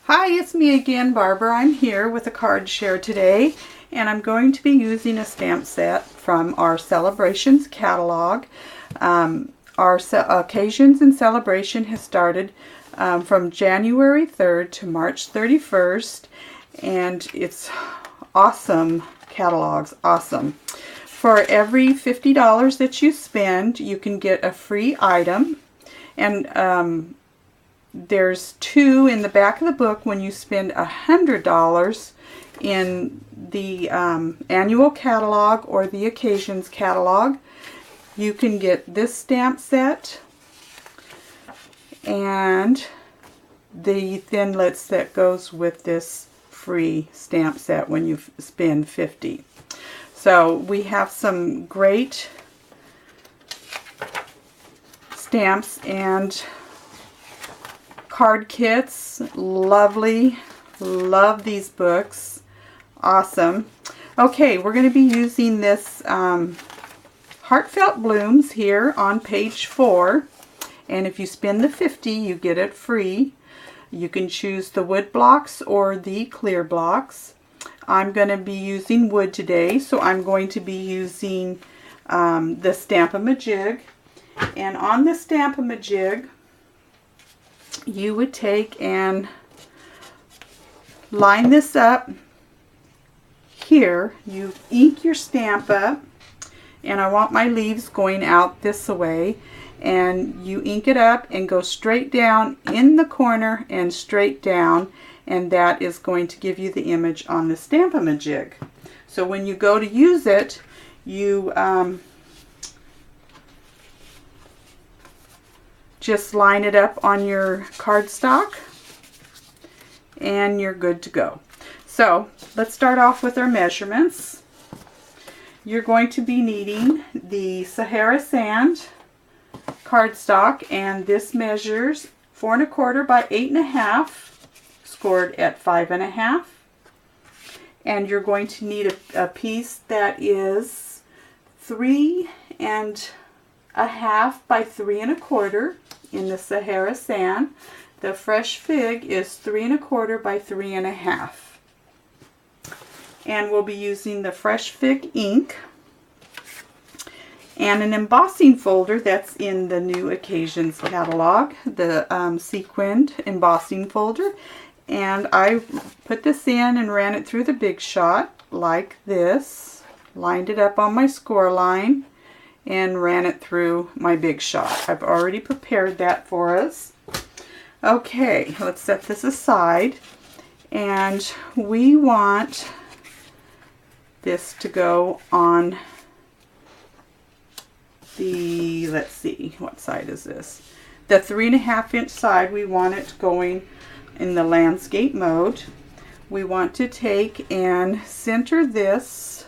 Hi, it's me again, Barbara. I'm here with a card share today, and I'm going to be using a stamp set from our Celebrations catalog. Our Occasions and Celebration has started from January 3rd to March 31st, and it's awesome catalogs, awesome. For every $50 that you spend, you can get a free item, and there's two in the back of the book. When you spend $100 in the annual catalog or the occasions catalog, you can get this stamp set and the thinlits that goes with this free stamp set when you spend $50. So we have some great stamps and card kits. Lovely. Love these books. Awesome. Okay, we're going to be using this Heartfelt Blooms here on page 4. And if you spend the $50, you get it free. You can choose the wood blocks or the clear blocks. I'm going to be using wood today, so I'm going to be using the Stamp-a-ma-jig. And on the Stamp-a-ma-jig, you would take and line this up here. You ink your stamp up, and I want my leaves going out this way, and you ink it up and go straight down in the corner and straight down, and that is going to give you the image on the Stamp-a-ma-jig. So when you go to use it, you just line it up on your cardstock and you're good to go. So let's start off with our measurements. You're going to be needing the Sahara Sand cardstock, and this measures 4 1/4 by 8 1/2, scored at 5 1/2. And you're going to need a piece that is 3 1/2 by 3 1/4 in the Sahara Sand. The fresh fig is 3 1/4 by 3 1/2. And we'll be using the fresh fig ink and an embossing folder that's in the new Occasions catalog, the sequined embossing folder. And I put this in and ran it through the Big Shot like this, lined it up on my score line, and ran it through my Big Shot. I've already prepared that for us. Okay, let's set this aside, and we want this to go on the, let's see, what side is this? The 3 1/2 inch side. We want it going in the landscape mode. We want to take and center this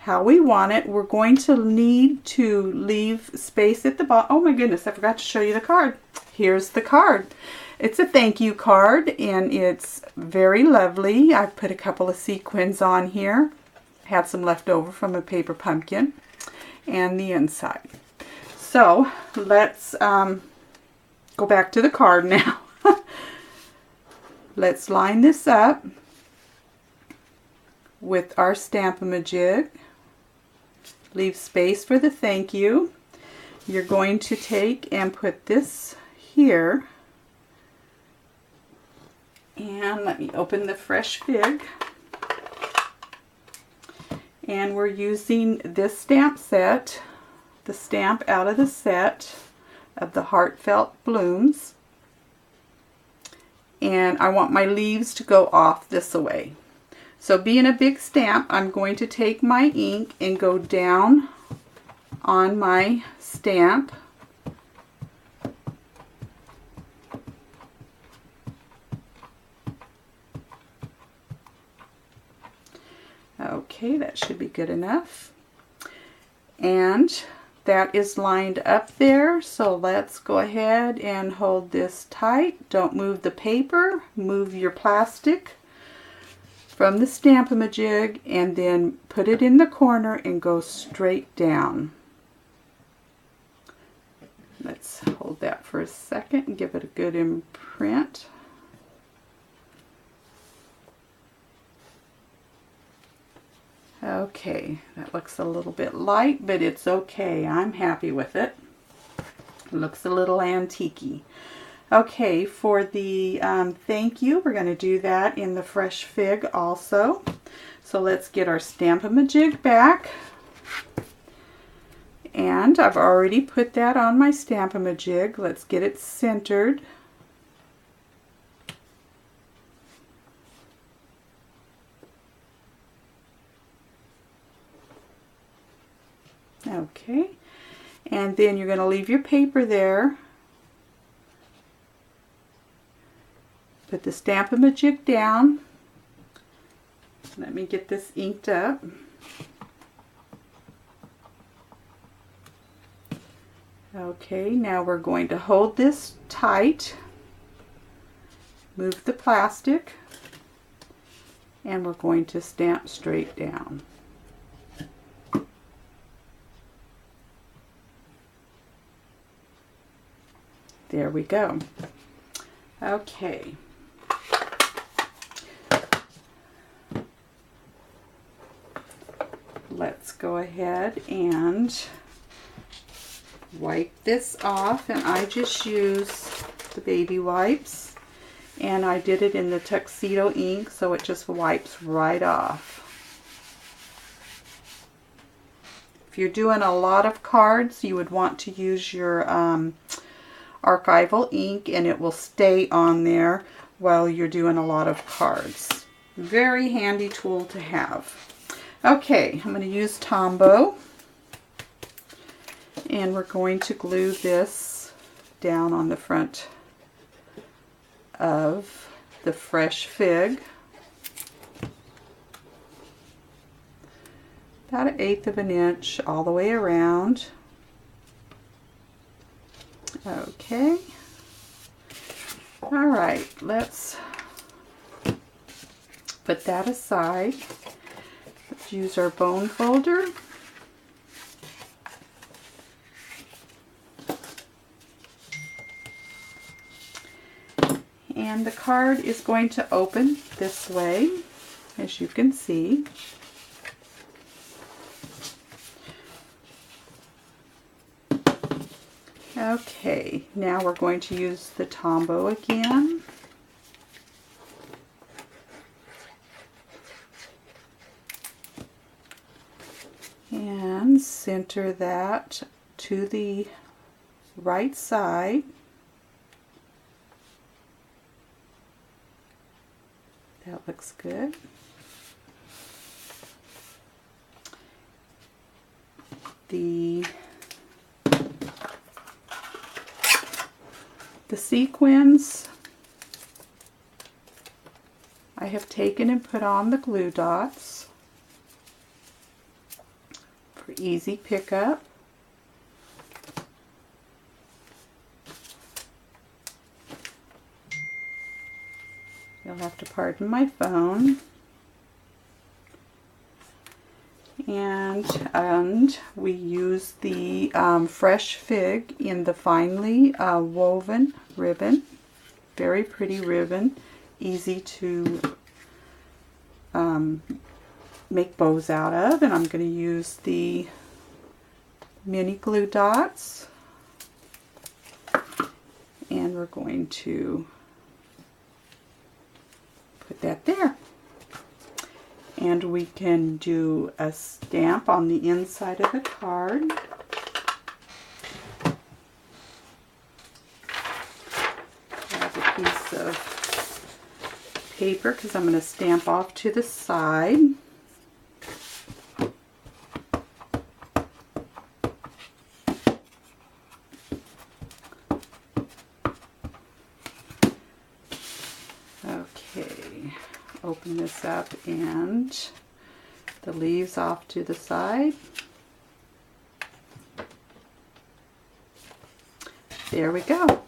how we want it. We're going to need to leave space at the bottom. Oh my goodness, I forgot to show you the card. Here's the card. It's a thank you card, and it's very lovely. I've put a couple of sequins on here. Had some left over from a paper pumpkin, and the inside. So let's go back to the card now. Let's line this up with our Stamp-a-ma-jig. Leave space for the thank you. You're going to take and put this here. And let me open the fresh fig. And we're using this stamp set, the stamp out of the set of the Heartfelt Blooms. And I want my leaves to go off this way. So being a big stamp, I'm going to take my ink and go down on my stamp. Okay, that should be good enough. And that is lined up there, so let's go ahead and hold this tight. Don't move the paper, move your plastic from the Stamp-a-ma-jig, and then put it in the corner and go straight down. Let's hold that for a second and give it a good imprint. Okay, that looks a little bit light, but it's okay. I'm happy with it. It looks a little antique-y. Okay, for the thank you, we're going to do that in the fresh fig also. So let's get our Stamp-a-ma-jig back. And I've already put that on my Stamp-a-ma-jig. Let's get it centered. Okay, and then you're going to leave your paper there. Put the Stamp-a-ma-jig down. Let me get this inked up. Okay, now we're going to hold this tight. Move the plastic. And we're going to stamp straight down. There we go. Okay. Let's go ahead and wipe this off, and I just use the baby wipes, and I did it in the tuxedo ink, so it just wipes right off. If you're doing a lot of cards, you would want to use your archival ink, and it will stay on there while you're doing a lot of cards. Very handy tool to have. Okay, I'm going to use Tombow, and we're going to glue this down on the front of the fresh fig. About 1/8 of an inch all the way around. Okay. All right, let's put that aside. Let's use our bone folder. And the card is going to open this way, as you can see. Okay, now we're going to use the Tombow again. And center that to the right side. That looks good. The sequins, I have taken and put on the glue dots for easy pickup. You'll have to pardon my phone. And we use the fresh fig in the finely woven ribbon. Very pretty ribbon, easy to make bows out of. And I'm going to use the mini glue dots, and we're going to put that there. And we can do a stamp on the inside of the card. Grab a piece of paper because I'm going to stamp off to the side. Okay. Open this up and the leaves off to the side. There we go.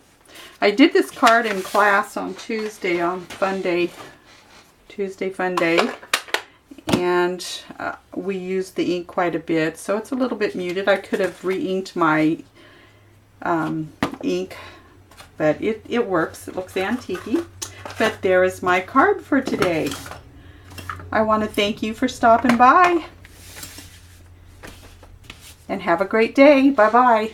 I did this card in class on Tuesday, on Fun Day, Tuesday Fun Day, and we used the ink quite a bit, so it's a little bit muted. I could have re-inked my ink, but it works. It looks antique-y. But there is my card for today. I want to thank you for stopping by. and have a great day. Bye-bye.